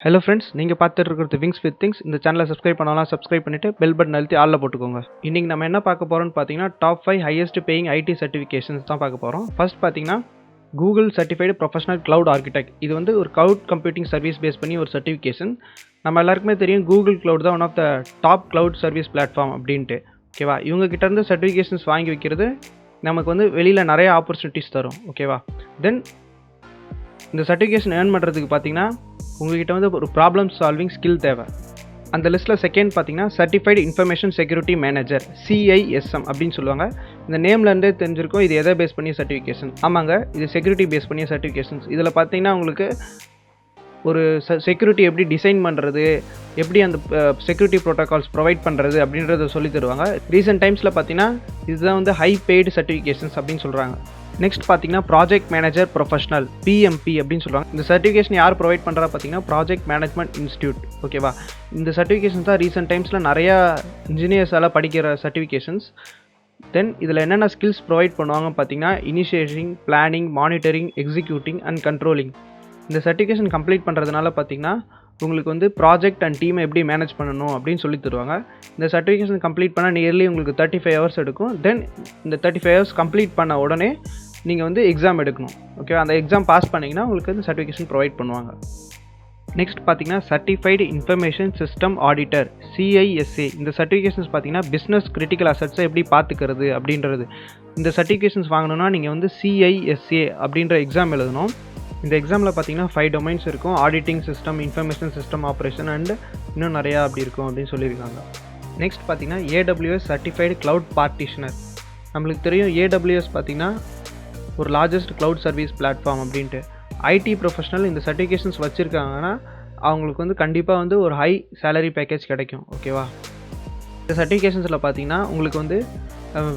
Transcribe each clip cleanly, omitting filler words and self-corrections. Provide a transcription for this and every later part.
Hello friends, நீங்கள் பார்த்துட்டு இருக்கிறது விங்ஸ் வித் திங்ஸ். இந்த சேனலை சப்ஸ்கிரைப் பண்ணலாம், சப்ஸ்கிரைப் பண்ணிவிட்டு பெல் பட்டன் அழுத்தி ஆளில் போட்டுக்கோங்க. இன்றைக்கி நம்ம என்ன பார்க்க போகிறோம்னு பார்த்தீங்கன்னா, top 5 highest paying IT certifications தான் பார்க்க போகிறோம். ஃபர்ஸ்ட் பார்த்தீங்கன்னா, Google certified professional cloud architect. இது வந்து ஒரு க்ளவுட் கம்ப்யூட்டிங் சர்வீஸ் பேஸ் பண்ணி ஒரு சர்டிஃபிகேஷன். நம்ம எல்லாருக்குமே தெரியும், கூகுள் க்ளவுட் தான் one of the top cloud service platform அப்படின்ட்டு. ஓகேவா, இவங்க கிட்டேருந்து சர்டிஃபிகேஷன்ஸ் வாங்கி வைக்கிறது நமக்கு வந்து வெளியில் நிறைய ஆப்பர்ச்சுனிட்டிஸ் தரும். ஓகேவா, தென் இந்த சர்டிஃபிகேஷன் ஏர்ன் பண்ணுறதுக்கு பார்த்தீங்கன்னா, உங்கள்கிட்ட வந்து ஒரு ப்ராப்ளம் சால்விங் ஸ்கில் தேவை. அந்த லிஸ்ட்டில் செகண்ட் பார்த்தீங்கன்னா, certified information security manager, CISM அப்படின்னு சொல்லுவாங்க. இந்த நேம்லேருந்தே தெரிஞ்சிருக்கும் இது எதை பேஸ் பண்ணிய சர்டிஃபிகேஷன். ஆமாங்க, இது செக்யூரிட்டி பேஸ் பண்ணிய சர்டிஃபிகேஷன்ஸ். இதில் பார்த்தீங்கன்னா உங்களுக்கு ஒரு செக்யூரிட்டி எப்படி டிசைன் பண்ணுறது, எப்படி அந்த செக்யூரிட்டி ப்ரோட்டோகால்ஸ் ப்ரொவைட் பண்ணுறது அப்படின்றத சொல்லி தருவாங்க. ரீசெண்ட் டைம்ஸில் பார்த்தீங்கன்னா இதுதான் வந்து ஹை பெய்டு சர்டிஃபிகேஷன்ஸ் அப்படின்னு சொல்கிறாங்க. நெக்ஸ்ட் பார்த்தீங்கன்னா, ப்ராஜெக்ட் மேனேஜர் ப்ரொஃபஷனல், PMP அப்படின்னு சொல்லுவாங்க. இந்த சர்டிஃபிகேஷன் யார் ப்ரொவைட் பண்ணுறா பார்த்தீங்கன்னா, ப்ராஜெக்ட் மேனேஜ்மெண்ட் இன்ஸ்டியூட். ஓகேவா, இந்த சர்டிஃபிகேஷன்ஸ் தான் ரீசெண்ட் டைம்ஸில் நிறையா இன்ஜினியர்ஸால் படிக்கிற சர்டிஃபிகேஷன்ஸ். தென் இதில் என்னென்ன ஸ்கில்ஸ் ப்ரொவைட் பண்ணுவாங்க பார்த்தீங்கன்னா, initiating, planning, monitoring, executing and controlling. இந்த சர்டிஃபிகேஷன் கம்ப்ளீட் பண்ணுறதுனால பார்த்தீங்கன்னா, உங்களுக்கு வந்து ப்ராஜெக்ட் அண்ட் டீமை எப்படி மேனேஜ் பண்ணணும் அப்படின்னு சொல்லி தருவாங்க. இந்த சர்டிஃபிகேஷன் கம்ப்ளீட் பண்ணால் நியர்லி உங்களுக்கு 35 ஹவர்ஸ் எடுக்கும். தென் இந்த 35 ஹவர்ஸ் கம்ப்ளீட் பண்ண உடனே நீங்கள் வந்து எக்ஸாம் எடுக்கணும். ஓகே, அந்த எக்ஸாம் பாஸ் பண்ணிங்கன்னா உங்களுக்கு வந்து சர்டிஃபிகேஷன் ப்ரொவைட் பண்ணுவாங்க. நெக்ஸ்ட் பார்த்தீங்கன்னா, certified information system auditor, CISA. இந்த சர்டிஃபிகேஷன்ஸ் பார்த்தீங்கன்னா, பிஸ்னஸ் கிரிட்டிக்கல் அசட்ஸை எப்படி பார்த்துக்கிறது அப்படின்றது. இந்த சர்டிஃபிகேஷன்ஸ் வாங்கணும்னா நீங்கள் வந்து CISA அப்படின்ற எக்ஸாம் எழுதணும். இந்த எக்ஸாமில் பார்த்தீங்கன்னா 5 டொமைன்ஸ் இருக்கும். Auditing system, information system operation and இன்னும் நிறையா அப்படி இருக்கும் அப்படின்னு சொல்லியிருக்காங்க. நெக்ஸ்ட் பார்த்தீங்கன்னா, AWS சர்டிஃபைடு க்ளவுட் பார்ட்டிஷனர். நம்மளுக்கு தெரியும் AWS பார்த்தீங்கன்னா ஒரு லார்ஜஸ்ட் க்ளவுட் சர்வீஸ் பிளாட்ஃபார்ம் அப்படின்ட்டு. ஐடி ப்ரொஃபஷனல் இந்த சர்டிஃபிகேஷன்ஸ் வச்சுருக்காங்கன்னா அவங்களுக்கு வந்து கண்டிப்பாக வந்து ஒரு ஹை சேலரி பேக்கேஜ் கிடைக்கும். ஓகேவா, இந்த சர்டிஃபிகேஷன்ஸில் பார்த்தீங்கன்னா உங்களுக்கு வந்து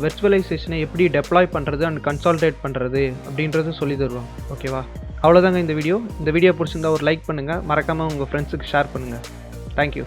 வெர்ச்சுவலைசேஷனை எப்படி டெப்ளாய் பண்ணுறது அண்ட் கன்சால்டேட் பண்ணுறது அப்படின்றது சொல்லி தருவாங்க. ஓகேவா, அவ்வளோதாங்க இந்த வீடியோ. இந்த வீடியோ பிடிச்சிருந்தா ஒரு லைக் பண்ணுங்கள், மறக்காமல் உங்கள் ஃப்ரெண்ட்ஸுக்கு ஷேர் பண்ணுங்கள். தேங்க்யூ.